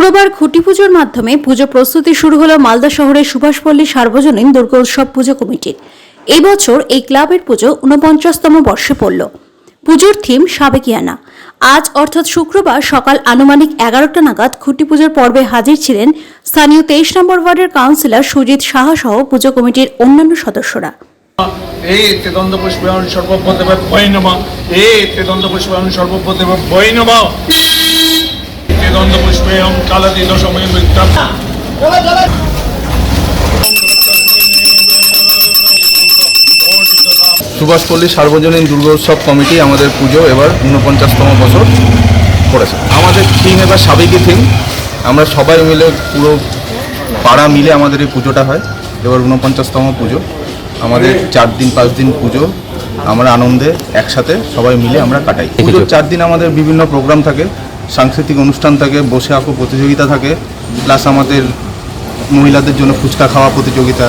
শুক্রবার খুঁটি পুজোর মাধ্যমে পুজো প্রস্তুতি শুরু হলো মালদা শহরের সুভাষপল্লী সার্বজনীন দুর্গোৎসব পুজো কমিটির। এই বছর এই ক্লাবের পুজো ৪৯তম বর্ষে পড়ল। পুজোর থিম সাবেকিয়ানা। আজ অর্থাৎ শুক্রবার সকাল আনুমানিক ১১টা নাগাদ খুঁটি পুজোর পর্বে হাজির ছিলেন স্থানীয় ২৩ নম্বর ওয়ার্ডের কাউন্সিলর সুজিত সাহা সহ পুজো কমিটির অন্যান্য সদস্যরা। তেদন্ত পুষ্পায়ন সর্বপদেবে বৈ নমঃ। তেদন্ত পুষ্পায়ন সর্বপদেবে বৈ নমঃ। তেদন্ত পুষ্পায়ন কালাতীত সময় বিদ্যা। সুভাষপল্লী সার্বজনীন দুর্গোৎসব কমিটি আমাদের পুজো এবার ৪৯তম বছর করেছে। আমাদের থিম এবার সাবেকি থিম। আমরা সবাই মিলে পুরো পাড়া মিলে আমাদের এই পুজোটা হয়। এবার ৪৯তম পুজো। আমাদের ৪ দিন ৫ দিন পুজো আমরা আনন্দে একসাথে সবাই মিলে আমরা কাটাই। পুজোর ৪ দিন আমাদের বিভিন্ন প্রোগ্রাম থাকে, সাংস্কৃতিক অনুষ্ঠান থাকে, বসে আঁকো প্রতিযোগিতা থাকে, প্লাস আমাদের মহিলাদের জন্য ফুচকা খাওয়া প্রতিযোগিতা,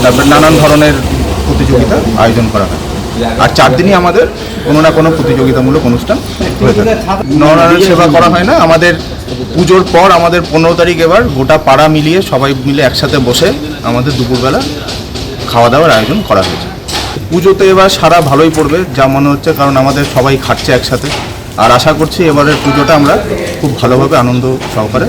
তারপর নানান ধরনের প্রতিযোগিতা আয়োজন করা হয়। আর ৪ দিনই আমাদের কোনো না কোনো প্রতিযোগিতামূলক অনুষ্ঠান হয়ে থাকে। নরনারায়ণ সেবা করা হয় না। আমাদের পুজোর পর আমাদের ১৫ তারিখ এবার গোটা পাড়া মিলিয়ে সবাই মিলে একসাথে বসে আমাদের দুপুরবেলা খাওয়া দাওয়ার আয়োজন করা হয়েছে। পুজোতে এবার সারা ভালোই পড়বে যা মনে হচ্ছে, কারণ আমাদের সবাই খাচ্ছে একসাথে। আর আশা করছি এবারের পুজোটা আমরা খুব ভালোভাবে আনন্দ সহকারে